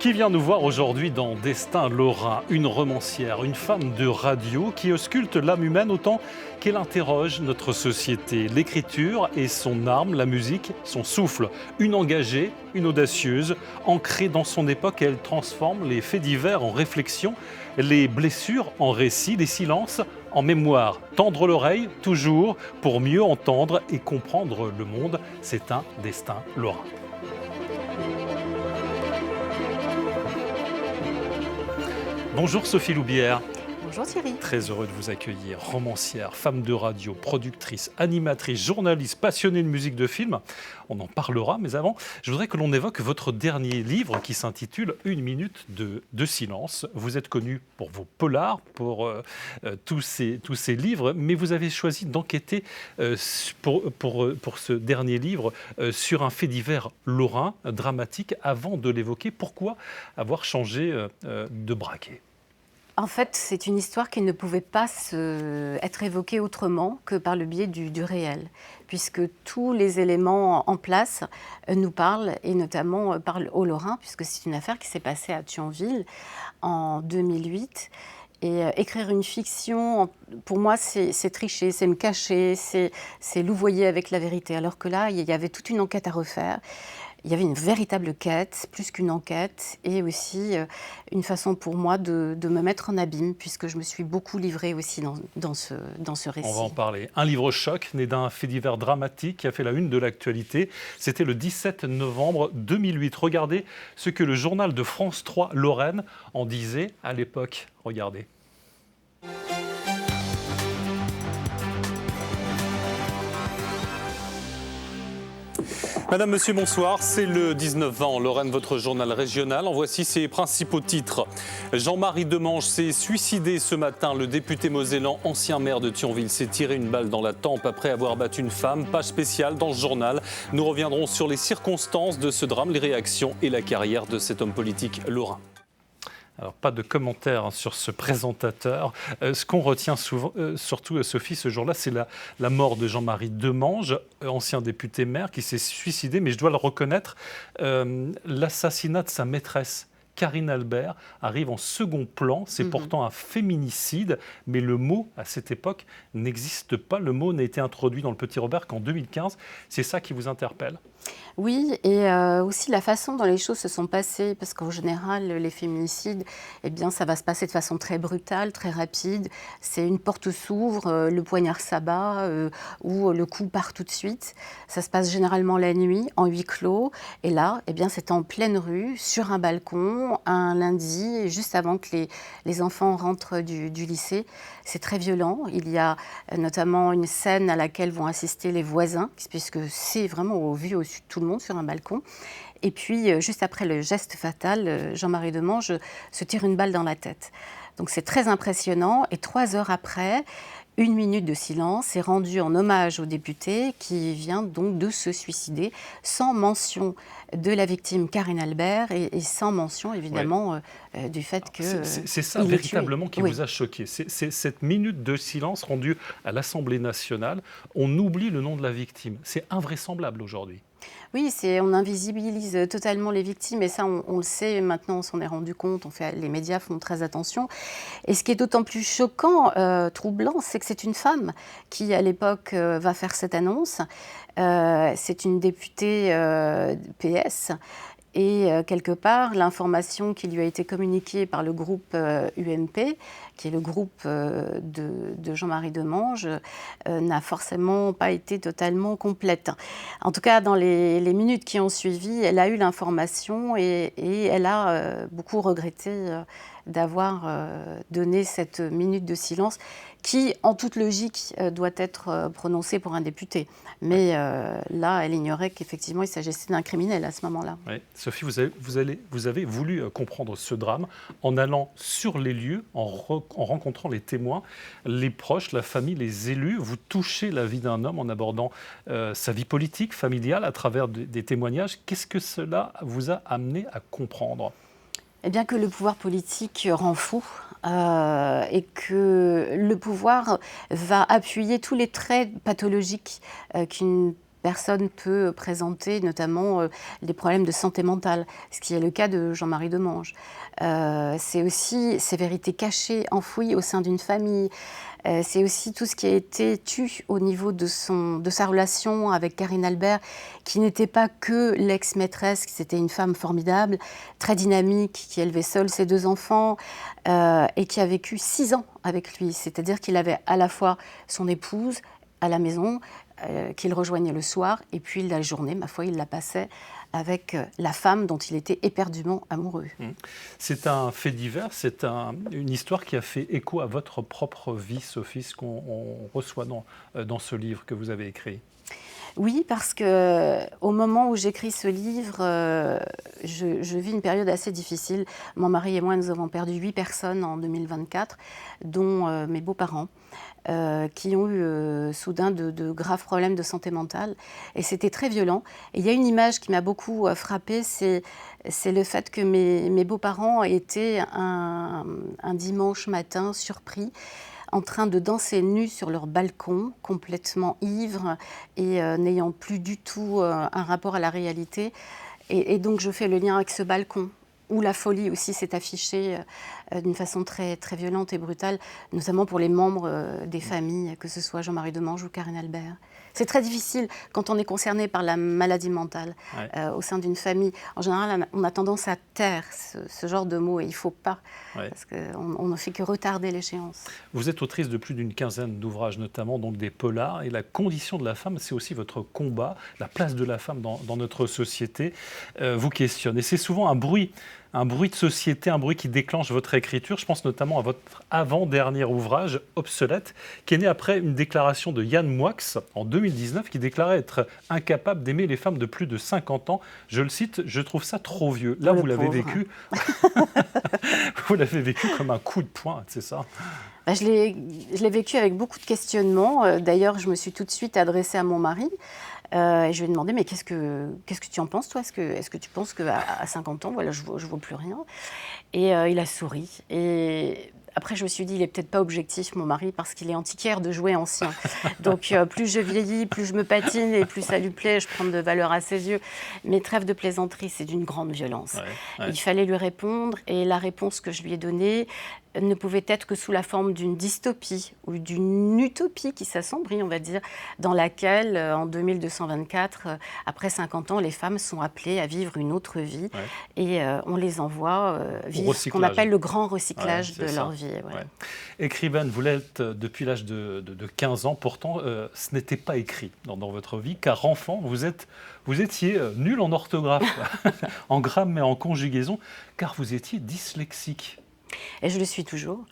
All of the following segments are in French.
Qui vient nous voir aujourd'hui dans Destin Lorrain, une romancière, une femme de radio qui ausculte l'âme humaine autant qu'elle interroge notre société. L'écriture est son arme, la musique son souffle. Une engagée, une audacieuse, ancrée dans son époque, elle transforme les faits divers en réflexion, les blessures en récits, les silences en mémoire. Tendre l'oreille, toujours, pour mieux entendre et comprendre le monde. C'est un Destin Lorrain. Bonjour Sophie Loubière. Bonjour Thierry. Très heureux de vous accueillir. Romancière, femme de radio, productrice, animatrice, journaliste, passionnée de musique de film. On en parlera, mais avant, je voudrais que l'on évoque votre dernier livre qui s'intitule « Une minute de silence ». Vous êtes connu pour vos polars, pour tous ces livres, mais vous avez choisi d'enquêter pour ce dernier livre sur un fait divers lorrain, dramatique. Avant de l'évoquer, pourquoi avoir changé de braquet ? En fait, c'est une histoire qui ne pouvait pas être évoquée autrement que par le biais du réel, puisque tous les éléments en place nous parlent, et notamment parlent au Lorrain, puisque c'est une affaire qui s'est passée à Thionville en 2008. Et écrire une fiction, pour moi, c'est tricher, c'est me cacher, c'est louvoyer avec la vérité. Alors que là, il y avait toute une enquête à refaire. Il y avait une véritable quête, plus qu'une enquête, et aussi une façon pour moi de me mettre en abîme, puisque je me suis beaucoup livrée aussi dans ce récit. On va en parler. Un livre choc, né d'un fait divers dramatique qui a fait la une de l'actualité. C'était le 17 novembre 2008. Regardez ce que le journal de France 3 Lorraine en disait à l'époque. Regardez. Madame, Monsieur, bonsoir. C'est le 19 ans. Lorraine, votre journal régional. En voici ses principaux titres. Jean-Marie Demange s'est suicidé ce matin. Le député mosellan, ancien maire de Thionville, s'est tiré une balle dans la tempe après avoir battu une femme. Page spéciale dans ce journal. Nous reviendrons sur les circonstances de ce drame, les réactions et la carrière de cet homme politique lorrain. Alors, pas de commentaires sur ce présentateur. Ce qu'on retient souvent, surtout Sophie, ce jour-là, c'est la mort de Jean-Marie Demange, ancien député maire, qui s'est suicidé, mais je dois le reconnaître, l'assassinat de sa maîtresse, Karine Albert, arrive en second plan. C'est pourtant un féminicide, mais le mot, à cette époque, n'existe pas. Le mot n'a été introduit dans le Petit Robert qu'en 2015. C'est ça qui vous interpelle ? Oui, et aussi la façon dont les choses se sont passées, parce qu'en général, les féminicides, eh bien, ça va se passer de façon très brutale, très rapide. C'est une porte s'ouvre, le poignard s'abat, ou le coup part tout de suite. Ça se passe généralement la nuit, en huis clos. Et là, eh bien, c'est en pleine rue, sur un balcon, un lundi, juste avant que les enfants rentrent du lycée. C'est très violent. Il y a notamment une scène à laquelle vont assister les voisins, puisque c'est vraiment vu au-dessus de tout le monde sur un balcon. Et puis, juste après le geste fatal, Jean-Marie Demange se tire une balle dans la tête. Donc c'est très impressionnant. Et 3 heures après, une minute de silence est rendue en hommage au député qui vient donc de se suicider, sans mention de la victime Karine Albert et sans mention évidemment du fait que c'est ça véritablement qui vous a choqué. C'est cette minute de silence rendue à l'Assemblée nationale. On oublie le nom de la victime. C'est invraisemblable aujourd'hui. Oui, on invisibilise totalement les victimes et ça, on le sait maintenant, on s'en est rendu compte, les médias font très attention. Et ce qui est d'autant plus choquant, troublant, c'est que c'est une femme qui, à l'époque, va faire cette annonce. C'est une députée PS. Et quelque part, l'information qui lui a été communiquée par le groupe UMP, qui est le groupe de Jean-Marie Demange, n'a forcément pas été totalement complète. En tout cas, dans les minutes qui ont suivi, elle a eu l'information et elle a beaucoup regretté d'avoir donné cette minute de silence qui, en toute logique, doit être prononcée pour un député. Mais là, elle ignorait qu'effectivement, il s'agissait d'un criminel à ce moment-là. Oui. Sophie, vous avez voulu comprendre ce drame en allant sur les lieux, en rencontrant les témoins, les proches, la famille, les élus. Vous touchez la vie d'un homme en abordant sa vie politique, familiale, à travers des témoignages. Qu'est-ce que cela vous a amené à comprendre ? Eh bien que le pouvoir politique rend fou et que le pouvoir va appuyer tous les traits pathologiques qu'une personne peut présenter notamment des problèmes de santé mentale, ce qui est le cas de Jean-Marie Demange. C'est aussi ces vérités cachées, enfouies au sein d'une famille. C'est aussi tout ce qui a été tu au niveau de sa relation avec Karine Albert, qui n'était pas que l'ex-maîtresse, c'était une femme formidable, très dynamique, qui élevait seule ses 2 enfants et qui a vécu 6 ans avec lui. C'est-à-dire qu'il avait à la fois son épouse à la maison, qu'il rejoignait le soir, et puis la journée, ma foi, il la passait avec la femme dont il était éperdument amoureux. C'est un fait divers, c'est une histoire qui a fait écho à votre propre vie, Sophie, ce qu'on reçoit dans ce livre que vous avez écrit. Oui, parce qu'au moment où j'écris ce livre, je vis une période assez difficile. Mon mari et moi, nous avons perdu 8 personnes en 2024, dont mes beaux-parents, qui ont eu soudain de graves problèmes de santé mentale. Et c'était très violent. Et il y a une image qui m'a beaucoup frappée, c'est le fait que mes beaux-parents étaient un dimanche matin surpris, en train de danser nus sur leur balcon, complètement ivres et n'ayant plus du tout un rapport à la réalité. Et donc je fais le lien avec ce balcon, où la folie aussi s'est affichée d'une façon très, très violente et brutale, notamment pour les membres des familles, que ce soit Jean-Marie Demange ou Karine Albert. C'est très difficile quand on est concerné par la maladie mentale au sein d'une famille. En général, on a tendance à taire ce genre de mots et il ne faut pas, parce qu'on ne fait que retarder l'échéance. Vous êtes autrice de plus d'une quinzaine d'ouvrages, notamment donc des polars, et la condition de la femme, c'est aussi votre combat, la place de la femme dans notre société, vous questionne. Et c'est souvent un bruit de société, un bruit qui déclenche votre écriture. Je pense notamment à votre avant-dernier ouvrage, Obsolète, qui est né après une déclaration de Yann Moix en 2019, qui déclarait être incapable d'aimer les femmes de plus de 50 ans. Je le cite, « Je trouve ça trop vieux ». Là, vous l'avez vécu. Vous l'avez vécu comme un coup de poing, c'est ça? Je l'ai vécu avec beaucoup de questionnements. D'ailleurs, je me suis tout de suite adressée à mon mari. Et je lui ai demandé, mais qu'est-ce que tu en penses, toi? Est-ce que tu penses qu'à 50 ans, voilà, je ne vaux plus rien? Et il a souri. Et après, je me suis dit, il n'est peut-être pas objectif, mon mari, parce qu'il est antiquaire de jouets anciens. Donc, plus je vieillis, plus je me patine et plus ça lui plaît, je prends de valeur à ses yeux. Mais trêve de plaisanterie, c'est d'une grande violence. Il fallait lui répondre, et la réponse que je lui ai donnée ne pouvait être que sous la forme d'une dystopie ou d'une utopie qui s'assombrit, on va dire, dans laquelle, en 2224, après 50 ans, les femmes sont appelées à vivre une autre vie et on les envoie vivre ce qu'on appelle le grand recyclage de leur vie. Écrivaine, vous l'êtes depuis l'âge de 15 ans, pourtant ce n'était pas écrit dans votre vie, car enfant, vous étiez nul en orthographe, en grammaire et en conjugaison, car vous étiez dyslexique. Et je le suis toujours.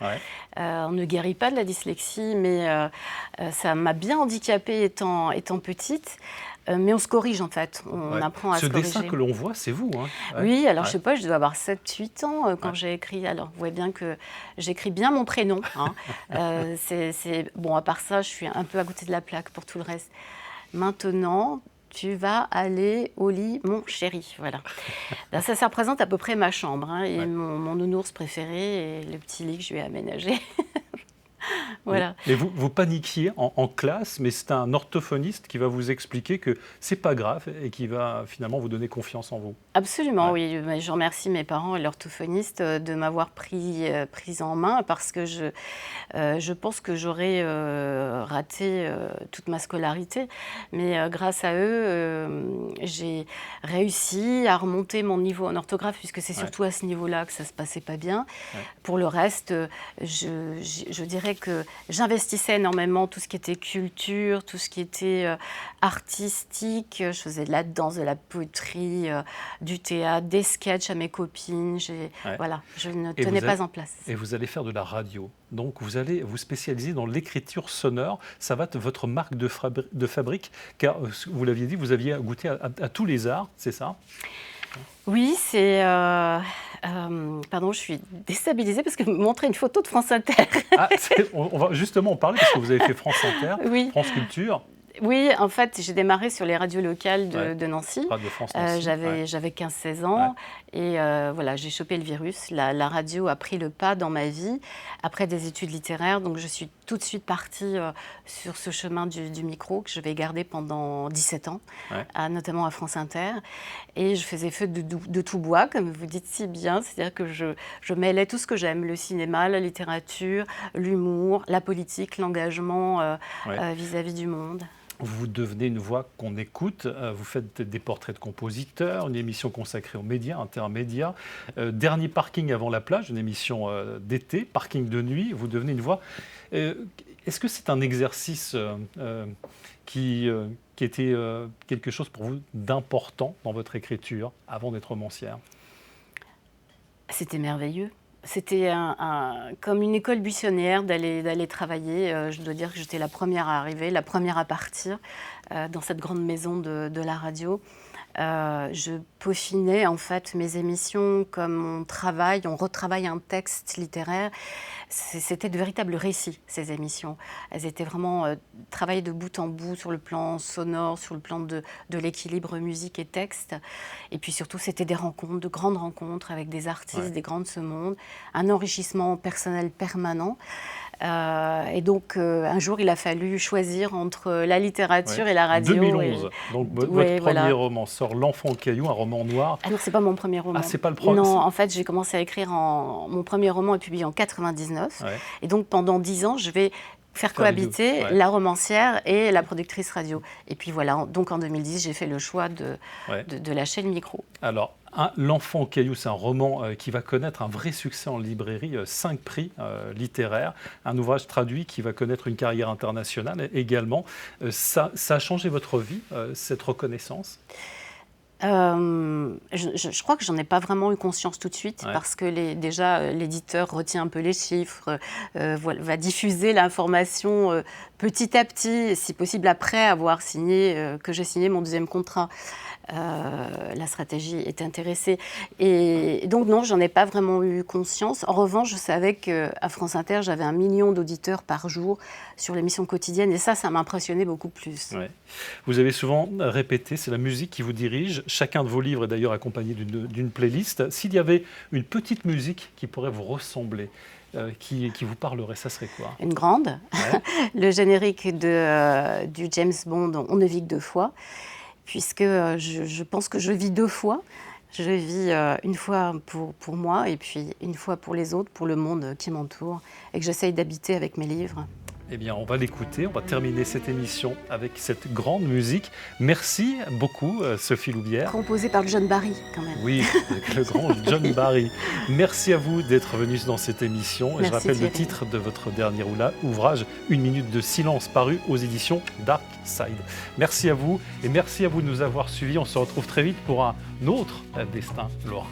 On ne guérit pas de la dyslexie, mais ça m'a bien handicapée étant petite. Mais on se corrige en fait, on apprend à se corriger. Ce dessin que l'on voit, c'est vous, hein? Oui, alors je ne sais pas, je dois avoir 7-8 ans quand j'ai écrit. Alors vous voyez bien que j'écris bien mon prénom. Bon, à part ça, je suis un peu à côté de la plaque pour tout le reste. Maintenant, tu vas aller au lit, mon chéri. Voilà. Là, ça représente à peu près ma chambre et mon nounours préféré et le petit lit que je lui ai aménagé. Voilà. Et vous paniquiez en classe, mais c'est un orthophoniste qui va vous expliquer que c'est pas grave et qui va finalement vous donner confiance en vous. Absolument, oui. Je remercie mes parents et l'orthophoniste de m'avoir prise en main parce que je pense que j'aurais raté toute ma scolarité. Mais grâce à eux, j'ai réussi à remonter mon niveau en orthographe puisque c'est surtout à ce niveau-là que ça se passait pas bien. Pour le reste, je dirais que j'investissais énormément tout ce qui était culture, tout ce qui était artistique. Je faisais de la danse, de la poterie, du théâtre, des sketchs à mes copines. Voilà, je ne tenais pas en place. Et vous allez faire de la radio. Donc vous allez vous spécialiser dans l'écriture sonore. Ça va être votre marque de fabrique, car vous l'aviez dit, vous aviez goûté à tous les arts, c'est ça? Oui, c'est... pardon, je suis déstabilisée parce que vous me montrez une photo de France Inter. On va justement en parler parce que vous avez fait France Inter, France Culture. Oui, en fait, j'ai démarré sur les radios locales Ouais. de Nancy. Radio France Nancy. Ouais. J'avais 15-16 ans et voilà, j'ai chopé le virus. La radio a pris le pas dans ma vie après des études littéraires. Donc, je suis tout de suite partie sur ce chemin du micro que je vais garder pendant 17 ans, notamment à France Inter. Et je faisais feu de tout bois, comme vous dites si bien. C'est-à-dire que je mêlais tout ce que j'aime, le cinéma, la littérature, l'humour, la politique, l'engagement vis-à-vis du monde. Vous devenez une voix qu'on écoute, vous faites des portraits de compositeurs, une émission consacrée aux médias, intermédiaires. Dernier parking avant la plage, une émission d'été, parking de nuit, vous devenez une voix. Est-ce que c'est un exercice qui était quelque chose pour vous d'important dans votre écriture avant d'être romancière ? C'était merveilleux. C'était comme une école buissonnière d'aller travailler. Je dois dire que j'étais la première à arriver, la première à partir dans cette grande maison de la radio. Je peaufinais en fait mes émissions comme on retravaille un texte littéraire. C'était de véritables récits, ces émissions. Elles étaient vraiment travaillées de bout en bout sur le plan sonore, sur le plan de l'équilibre musique et texte. Et puis surtout, c'était des rencontres, de grandes rencontres avec des artistes, des grands de ce monde, un enrichissement personnel permanent. Et donc, un jour, il a fallu choisir entre la littérature et la radio. 2011, donc votre premier roman sort L'Enfant au caillou, un roman noir. Ah non, c'est pas mon premier roman. Ah, c'est pas le premier. Non, en fait, j'ai commencé à écrire mon premier roman est publié en 99. Et donc, pendant 10 ans, je vais faire cohabiter la romancière et la productrice radio. Et puis voilà, donc en 2010, j'ai fait le choix de lâcher le micro. Alors, L'Enfant au caillou, c'est un roman qui va connaître un vrai succès en librairie, 5 prix littéraires, un ouvrage traduit qui va connaître une carrière internationale également. Ça a changé votre vie, cette reconnaissance ? Je crois que j'en ai pas vraiment eu conscience tout de suite parce que déjà l'éditeur retient un peu les chiffres, va diffuser l'information petit à petit, si possible après avoir que j'ai signé mon deuxième contrat. La stratégie est intéressée. Et donc non, j'en ai pas vraiment eu conscience. En revanche, je savais qu'à France Inter, j'avais 1 million d'auditeurs par jour sur l'émission quotidienne. Et ça m'impressionnait beaucoup plus. Ouais. Vous avez souvent répété, c'est la musique qui vous dirige. Chacun de vos livres est d'ailleurs accompagné d'une playlist. S'il y avait une petite musique qui pourrait vous ressembler, qui vous parlerait, ça serait quoi ? Une grande. Le générique du James Bond, On ne vit que 2 fois. Puisque je pense que je vis 2 fois. Je vis une fois pour moi et puis une fois pour les autres, pour le monde qui m'entoure et que j'essaye d'habiter avec mes livres. Eh bien, on va l'écouter, on va terminer cette émission avec cette grande musique. Merci beaucoup, Sophie Loubière. Composée par John Barry, quand même. Oui, avec le grand John Barry. Merci à vous d'être venus dans cette émission. Merci, je rappelle Thierry. le titre de votre dernier ouvrage, 1 minute de silence, paru aux éditions Dark Side. Merci à vous et merci à vous de nous avoir suivis. On se retrouve très vite pour un autre Destin Lorrain.